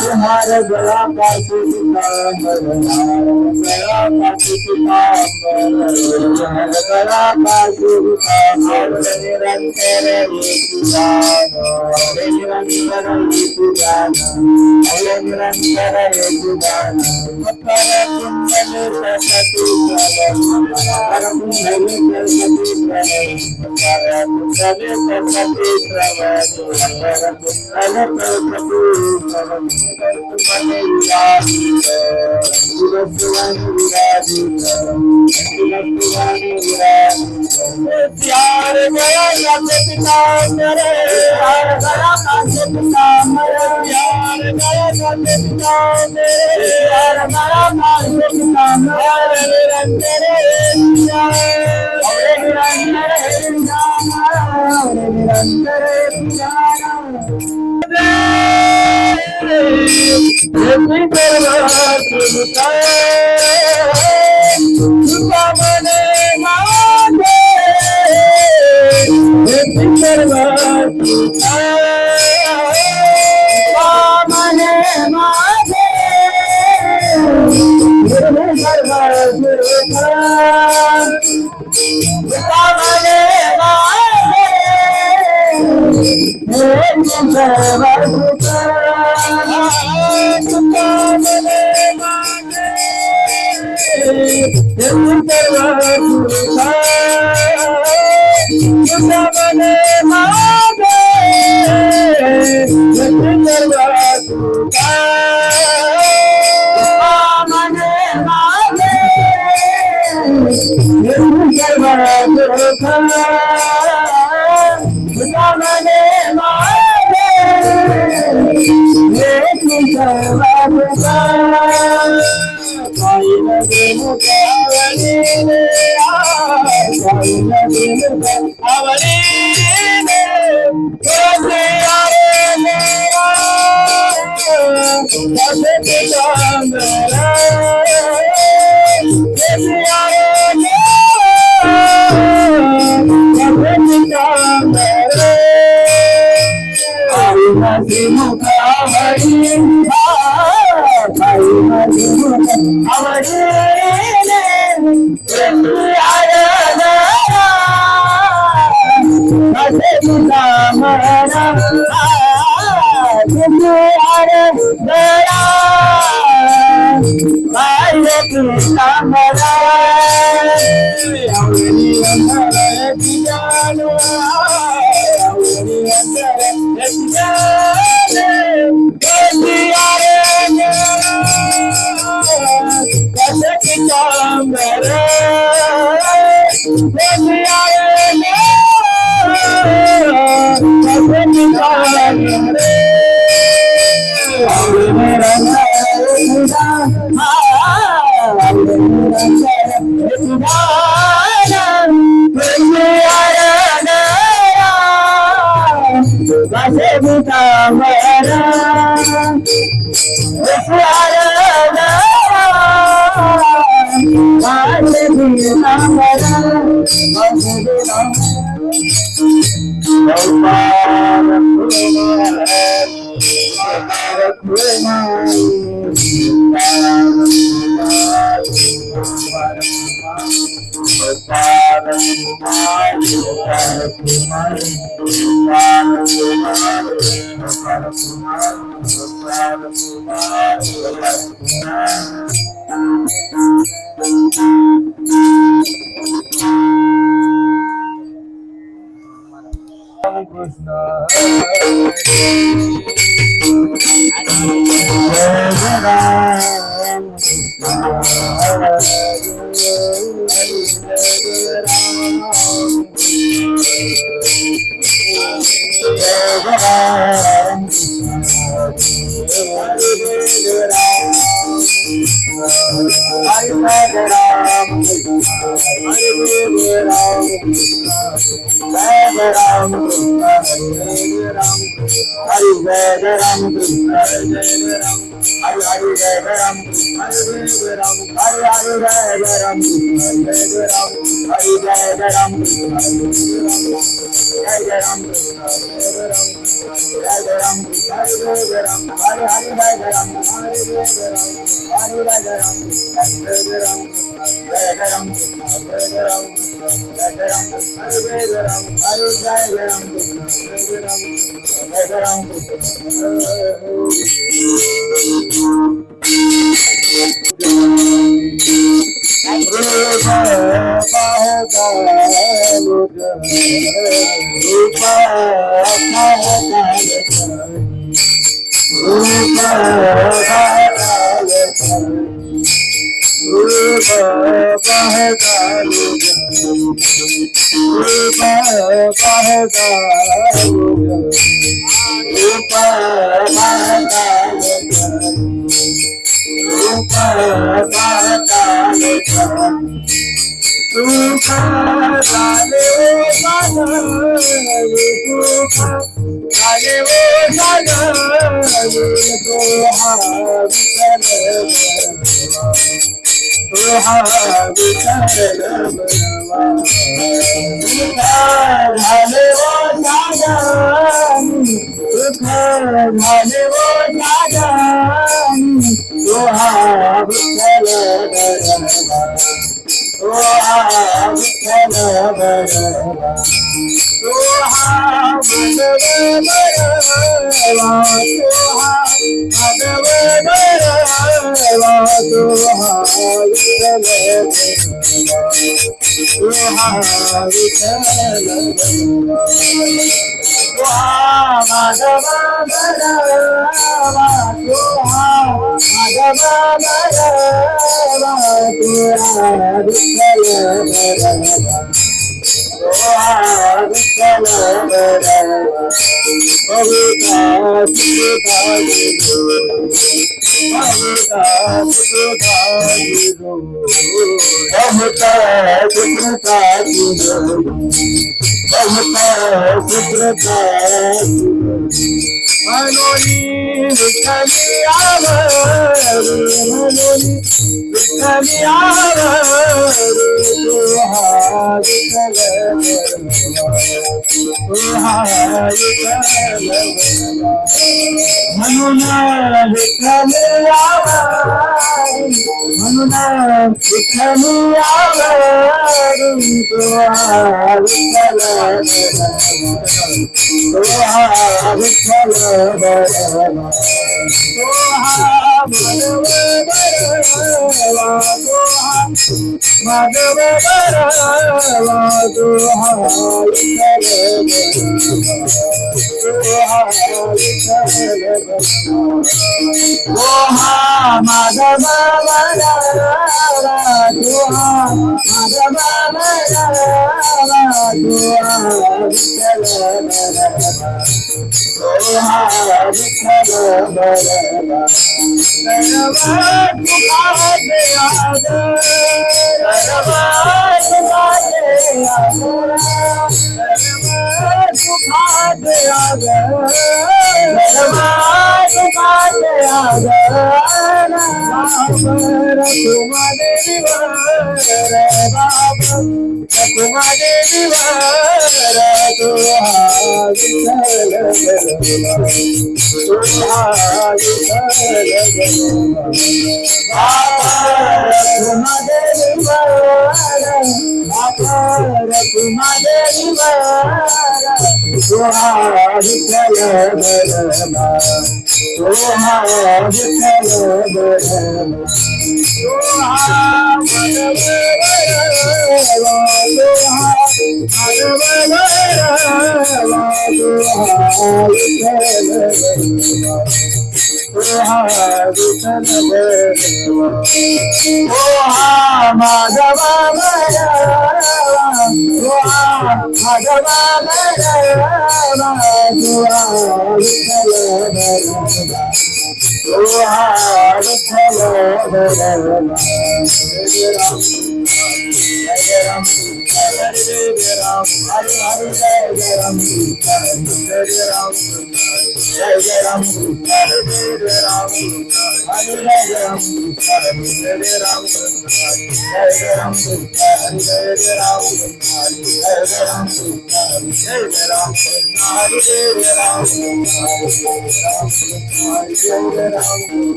तुम्हारा गला काटे पीताम्बर, गला काटे पीताम्बर, गला काटे पीताम्बर, निरंतर एक गान, निरंतर एक गान, निरंतर एक गान। मकर कुंडल सरस्वती प्रभु, मकर कुंडल सरस्वती प्रभु, मकर कुंडल सरस्वती प्रभु, मकर कुंडल सरस्वती प्रभु। प्यार गया पिता मेरे, प्यार गया पिता मेरे, प्यार गया पिता मेरे, प्यार गया पिता मेरे, निरंतर निरंतर Hare Hare Ram Hare Ram Hare Ram Hare Ram Hare Ram Hare Hare Ram Hare Ram Hare Hare Ram Hare Ram Hare Ram Hare Ram Hare Ram Hare Ram Hare Hare Ram Hare Ram Hare Ram Hare Ram Hare Ram Hare Ram Hare Ram Hare Ram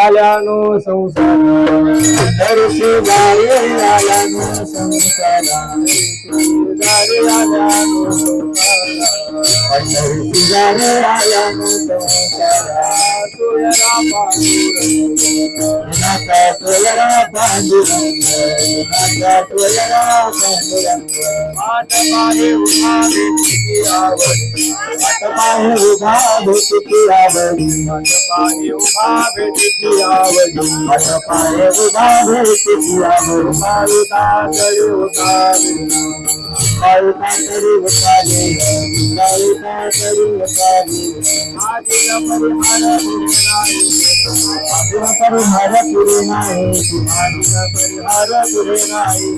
आल्यानो संसार हरशी गारे आल्यानो संसार गारे आल्यानो हरशी गारे आल्यानो संसार तुयरा पांडुरंग नाथा तुयरा पांडुरंग मात पाहे उभा भेटी आवडी मात पाहे उभा भेटी आवडी मात पाहे उभा भेटी आवडी मात पाहे उभा भेटी आवडी मारुता करी उतारे मारुता करी उतारे मारुता करी उतारे आदिला परिहार पुरे नाही आदिला परिहार पुरे नाही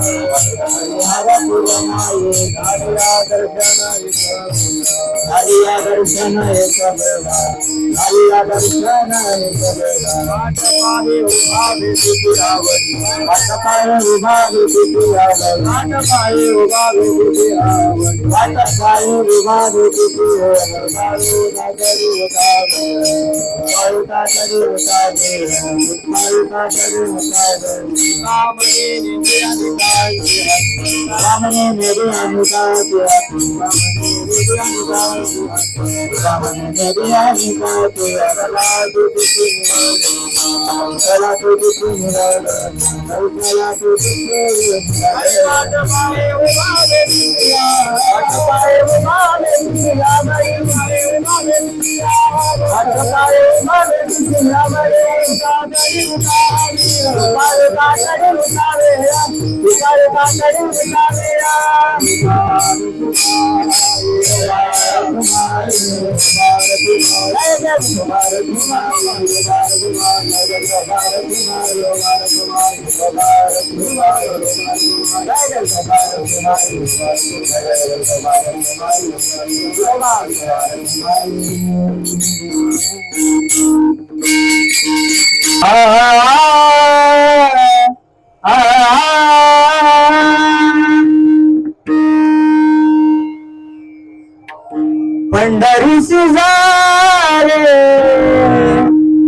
परिहार पुरे नाही धारिया दर्शन धारिया दर्शन एक वेळा धारिया दर्शन एक वेळा वाट पाहे उभा भेटी आवडी वाट पाहे उभा भेटी आवडी वाट पाहे उभा भेटी आवडी वाट पाहे उभा भेटी मारुता करी उतारे मारुता करी उतारे मारुता करी उतारे रामने मेरे अनुदान रामने मेरे अनुदान रामने मेरे अनुदान चला तो पंढरीसी जारे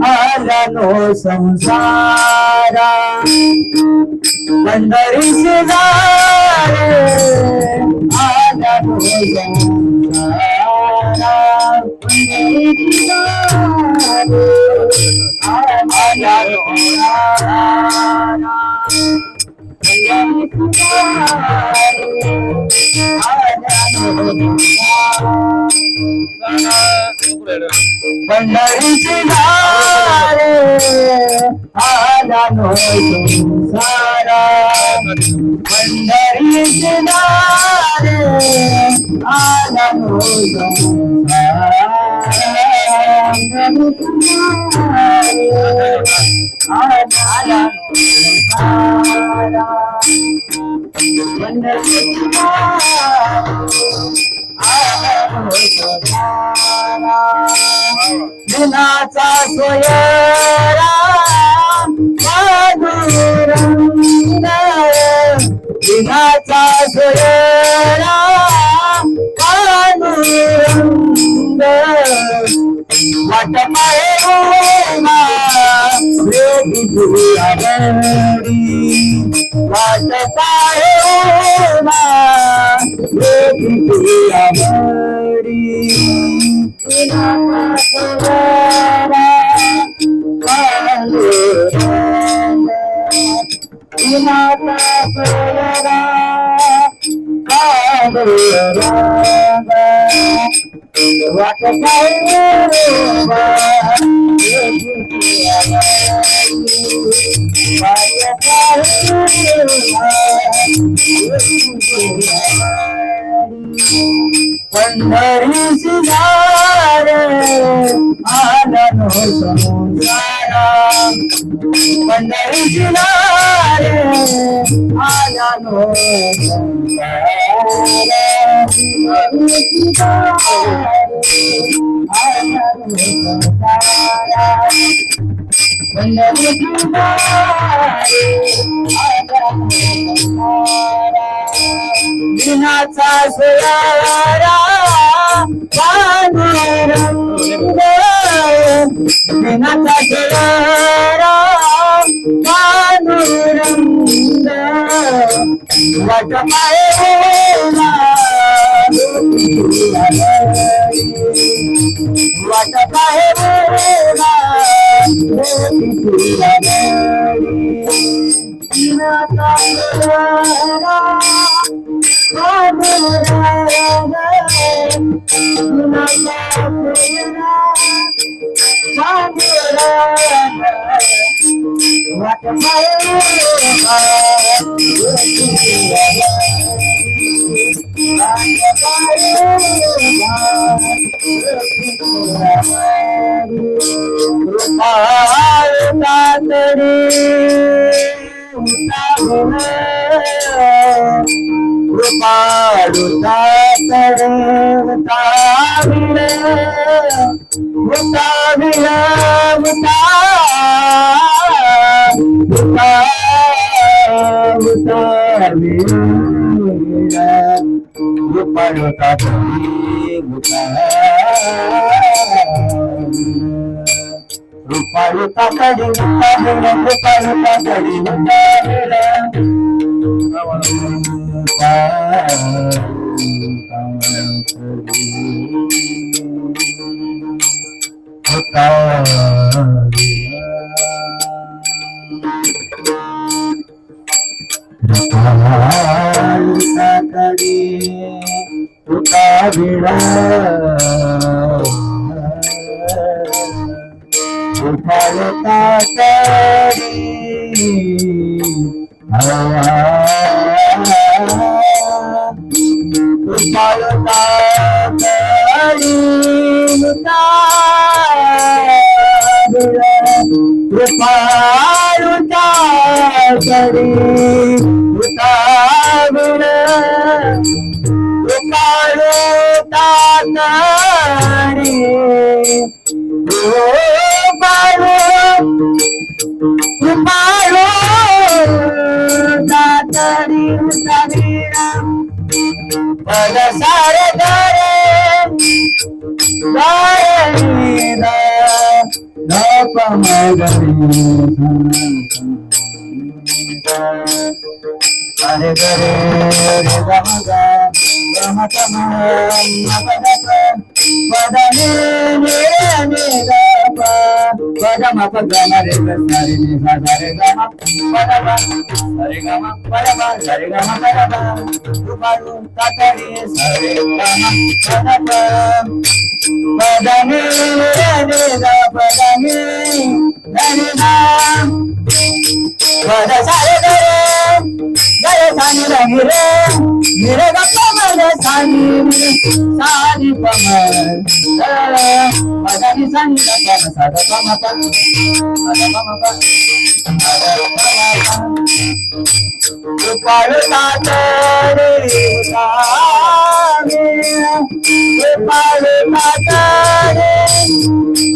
आल्यानो संसारा पंढरीसी जारे आल्यानो संसारा पंढरीसी जारे आल्यानो संसारा पंढरीची दारे आल्यानो संसारा पंढरीची दारे आल्यानो संसारा दिनाचा सोयरा पांडुरंग दिनाचा सोयरा पांडुरंग वाट पाहे उभा भेटी आवडी वाट पाहे उभा भेटी आवडी वाट पाहे पंढरीची दार आला नो समुद्राला पंढरीची दार आला नो दिनाचा सोयारा पांडुरंग दिनाचा सोयारा पांडुरंग वाट पाहे वाट पाहे दिनाचा सोयारा Hare Hare Ramaga Ramatama Napadapa Padane Nirapa Padama Padama Sare Sare Gama Padama Sare Gama Padama Sare Gama Padama Ruparu Tatari Sare Gama Padama Padane Nirapa Padane Nirapa Pada Sare Gare Sani Rangire Mire Gappa Mare Sani Sani Pamal Pada Ni Sani Gappa Sada Pama Pa Sada Pama Pa Sada Pama Pa Rupalu Tatari Utami Rupalu Tatari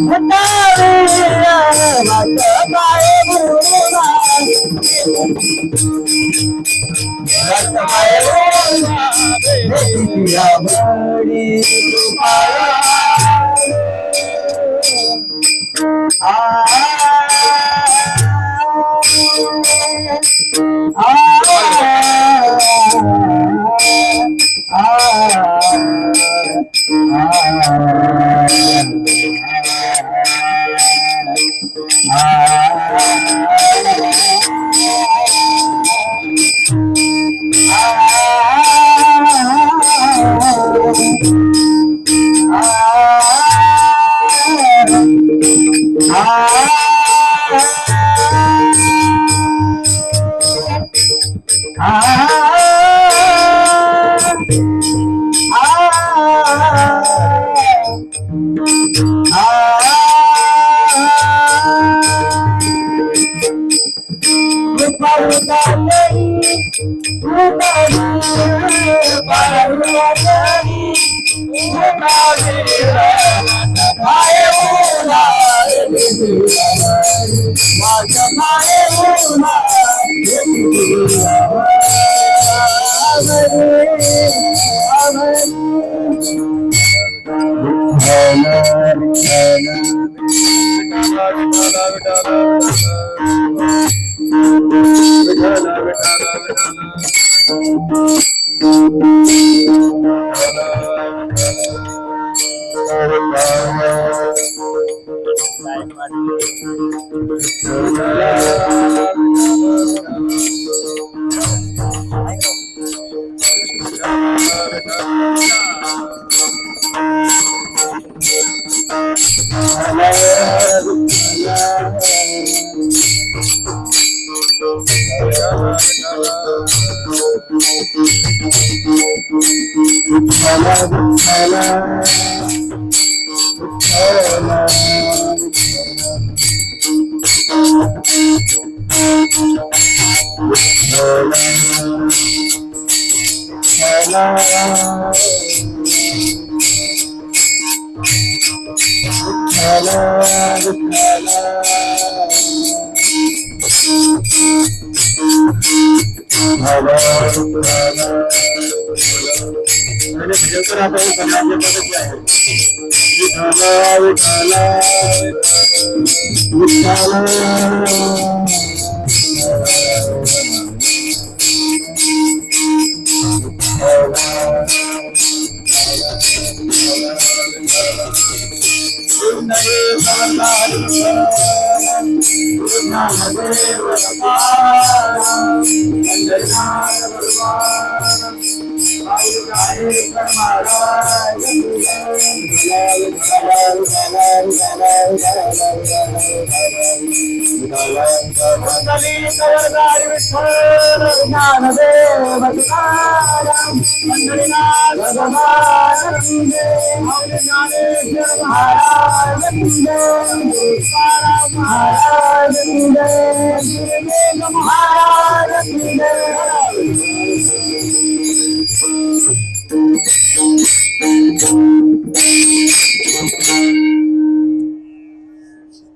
Utami Mata Pai Buruma Mata Pai Buruma Deviya Bari Ah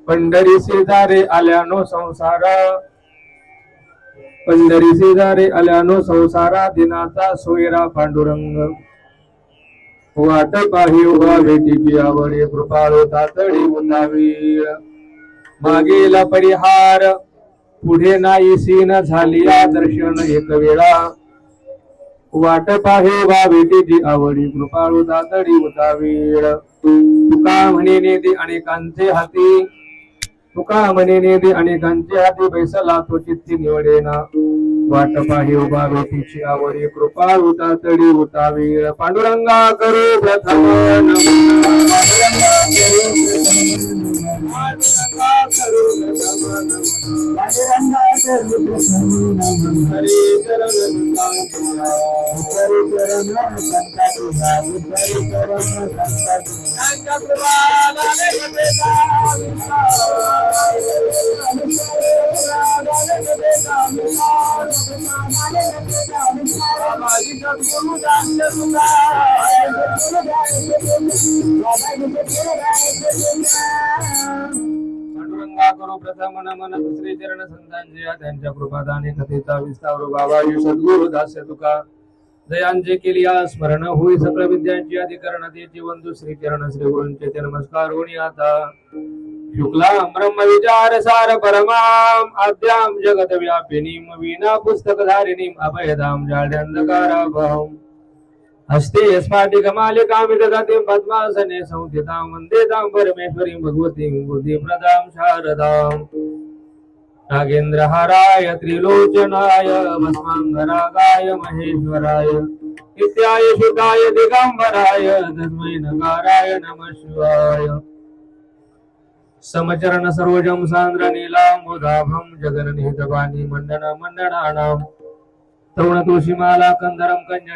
Pandhari शेजारे आल्यानो संसारा, पंढरी शेजारे आल्यानो संसारा, दिनाचा सोयरा पांडुरंग. वाट पाही उभा भेटीची आवडी, कृपाळू तातडी उन्हावी. मागेला परिहार पुढे नाही सीन, झाली दर्शन एक वेळा. वाट पाही उभा भेटीची आवडी, कृपाळू तातडी उन्हावी. तुका म्हणे नेते अनेकांचे हाती, तुका म्हणे नेते अनेकांचे हाती, बैसला तो चित्ती निवडेना. वाट पाही उभा भेटीची आवडी, कृपाळू तातडी उतावी. पांडुरंगा करू प्रथम नमन, पांडुरंगा करो प्रथम नमन, दुसरे चरण संतांचे त्यांच्या कृपादाने कथेचा विस्तार. बाबा सद्गुरु दास्य तुका जयांचे केलिया स्मरण होई, सकळ विद्यांची अधिकरण तेची वंदू. श्री चरण श्री गुरूंचे ते नमस्कार होणी आता. शुक्लां ब्रह्म विचार सार परमाम, आद्यां जगत व्यापिनीं, वीणा पुस्तक धारिणीं, अभयदां जाड्यंधकाराभं. हस्ते स्फाटिक मालिकां विदधतीं, पद्मासने संस्थितां, वन्दे तां परमेश्वरीं भगवतीं बुद्धिप्रदां शारदां. नागेन्द्रहाराय त्रिलोचनाय, भस्मांगरागाय महेश्वराय, नित्याय शुद्धाय दिगंबराय, तस्मै नकाराय नमः शिवाय. समचरण सरोजं सान्द्र नीलाम्बुधाभं, जगन्निहितपाणी मंडन मंडनानां, तरुण तुळशीमाला कंदरं कंजन